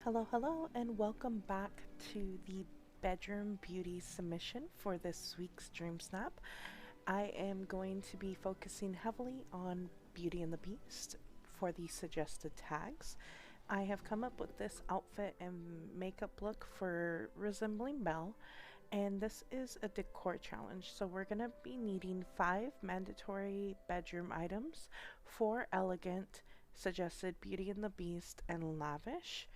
Hello, and welcome back to the bedroom beauty submission for this week's Dream Snap. I am going to be focusing heavily on Beauty and the Beast for the suggested tags. I have come up with this outfit and makeup look for resembling Belle, and this is a decor challenge. So we're going to be needing 5 mandatory bedroom items, 4 elegant, suggested Beauty and the Beast, and lavish,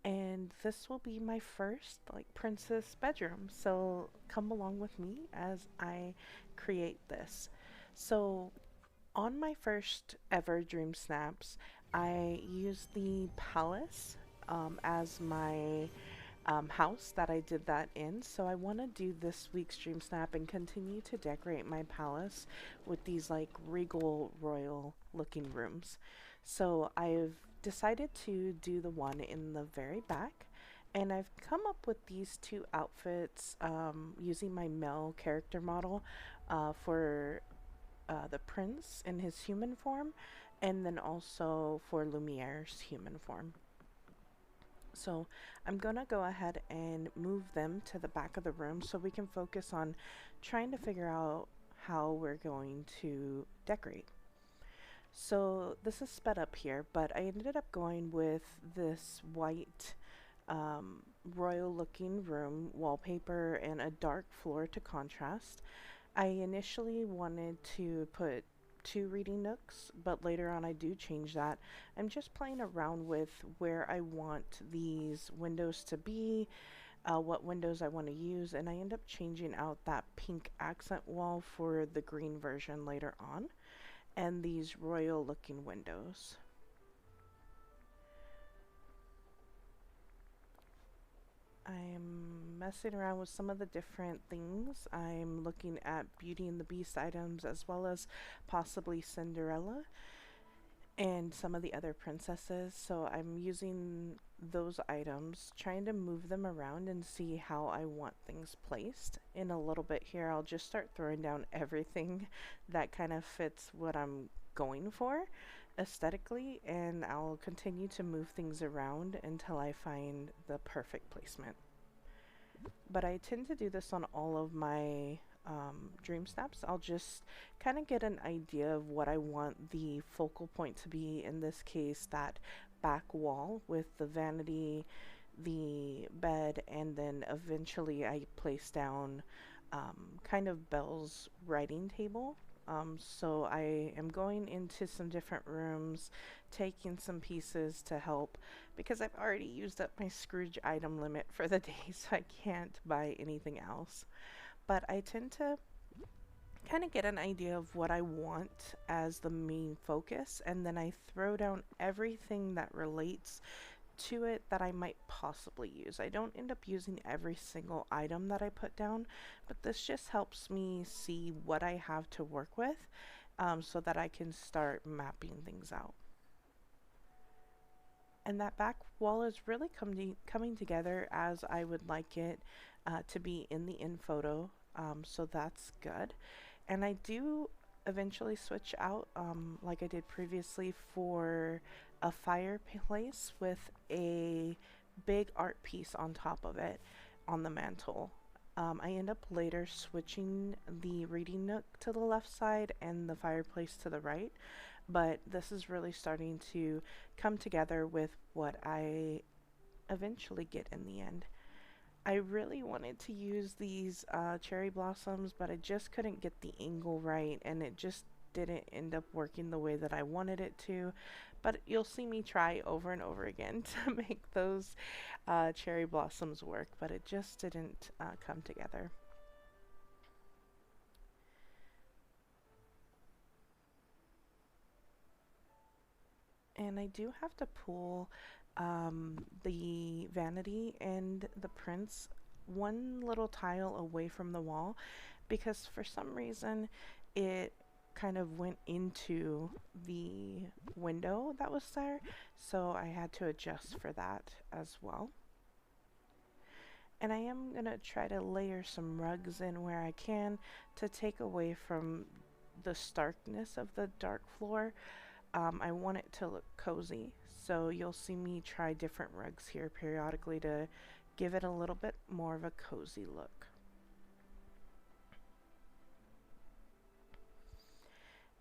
and this will be my first like princess bedroom, so come along with me as I create this. So on my first ever Dream Snaps, I used the palace as my house that I did that in. So I want to do this week's Dream Snap and continue to decorate my palace with these like regal royal looking rooms. So I've decided to do the one in the very back, and I've come up with these two outfits using my male character model for the prince in his human form, and then also for Lumiere's human form. So I'm gonna go ahead and move them to the back of the room so we can focus on trying to figure out how we're going to decorate. So this is sped up here, but I ended up going with this white royal looking room wallpaper and a dark floor to contrast. I initially wanted to put 2 reading nooks, but later on I do change that. I'm just playing around with where I want these windows to be, what windows I want to use, and I end up changing out that pink accent wall for the green version later on, and these royal looking windows. I'm messing around with some of the different things. I'm looking at Beauty and the Beast items as well as possibly Cinderella and some of the other princesses. So I'm using those items, trying to move them around and see how I want things placed. In a little bit here, I'll just start throwing down everything that kind of fits what I'm going for aesthetically, and I'll continue to move things around until I find the perfect placement. But I tend to do this on all of my Dream Snaps. I'll just kind of get an idea of what I want the focal point to be. In this case, that back wall with the vanity, the bed, and then eventually I place down kind of Belle's writing table. So I am going into some different rooms, taking some pieces to help because I've already used up my Scrooge item limit for the day, so I can't buy anything else. But I tend to kind of get an idea of what I want as the main focus, and then I throw down everything that relates to it that I might possibly use. I don't end up using every single item that I put down, but this just helps me see what I have to work with so that I can start mapping things out. And that back wall is really coming together as I would like it to be in the in photo, so that's good. And I do eventually switch out, like I did previously, for a fireplace with a big art piece on top of it on the mantle. I end up later switching the reading nook to the left side and the fireplace to the right, but this is really starting to come together with what I eventually get in the end. I really wanted to use these cherry blossoms, but I just couldn't get the angle right, and it just didn't end up working the way that I wanted it to. But you'll see me try over and over again to make those cherry blossoms work, but it just didn't come together. And I do have to pull the vanity and the prince one little tile away from the wall because for some reason it kind of went into the window that was there, so I had to adjust for that as well. And I am gonna try to layer some rugs in where I can to take away from the starkness of the dark floor. I want it to look cozy, So you'll see me try different rugs here periodically to give it a little bit more of a cozy look.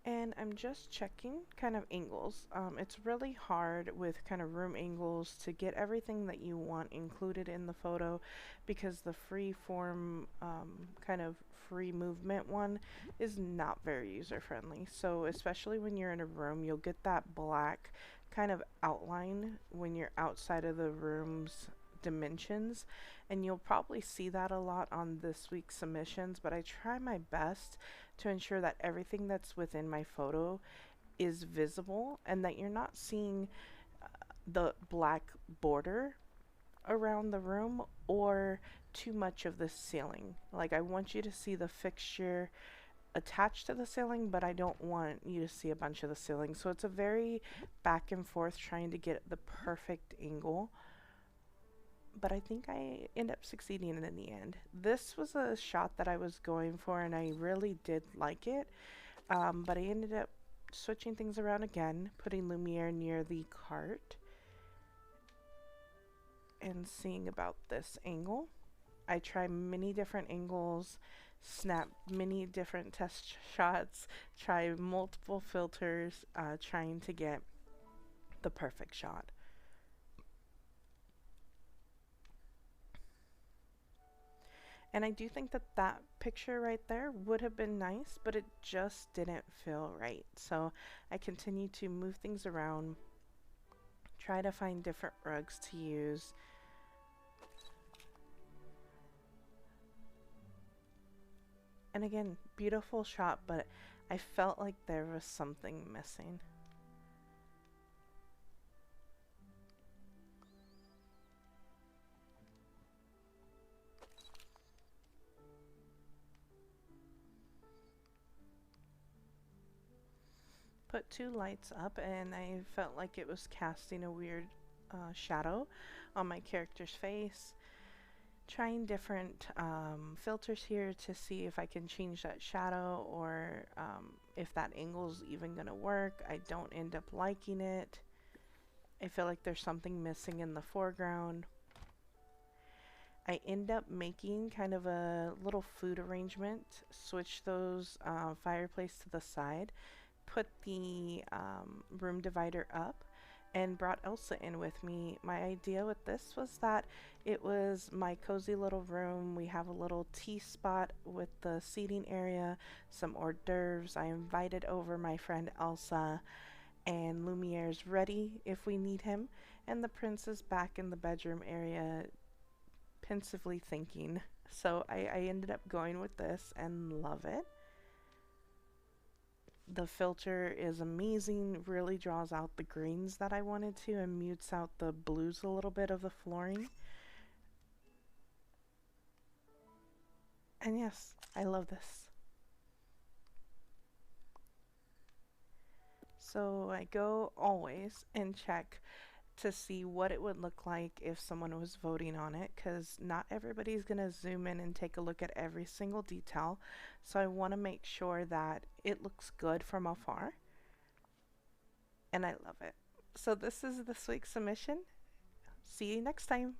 And I'm just checking kind of angles. It's really hard with kind of room angles to get everything that you want included in the photo because the free form kind of free movement one is not very user friendly. So especially when you're in a room, you'll get that black kind of outline when you're outside of the room's dimensions, and you'll probably see that a lot on this week's submissions, but I try my best to ensure that everything that's within my photo is visible and that you're not seeing the black border around the room or too much of the ceiling. Like, I want you to see the fixture attached to the ceiling, but I don't want you to see a bunch of the ceiling. So it's a very back and forth trying to get the perfect angle. But I think I end up succeeding in the end. This was a shot that I was going for and I really did like it, but I ended up switching things around again, putting Lumiere near the cart and seeing about this angle. I try many different angles, snap many different test shots, try multiple filters, trying to get the perfect shot. And I do think that that picture right there would have been nice, but it just didn't feel right. So I continue to move things around, try to find different rugs to use. And again, beautiful shot, but I felt like there was something missing. Put two lights up and I felt like it was casting a weird shadow on my character's face. Trying different filters here to see if I can change that shadow or if that angle's even gonna work. I don't end up liking it. I feel like there's something missing in the foreground. I end up making kind of a little food arrangement, switch those fireplace to the side, put the room divider up, and brought Elsa in with me. My idea with this was that it was my cozy little room. We have a little tea spot with the seating area, some hors d'oeuvres. I invited over my friend Elsa, and Lumiere's ready if we need him, and the prince is back in the bedroom area pensively thinking. So I ended up going with this and love it. The filter is amazing, really draws out the greens that I wanted to and mutes out the blues a little bit of the flooring. And yes, I love this. So I go always and check to see what it would look like if someone was voting on it, because not everybody's going to zoom in and take a look at every single detail. So I want to make sure that it looks good from afar. And I love it. So this is this week's submission. See you next time.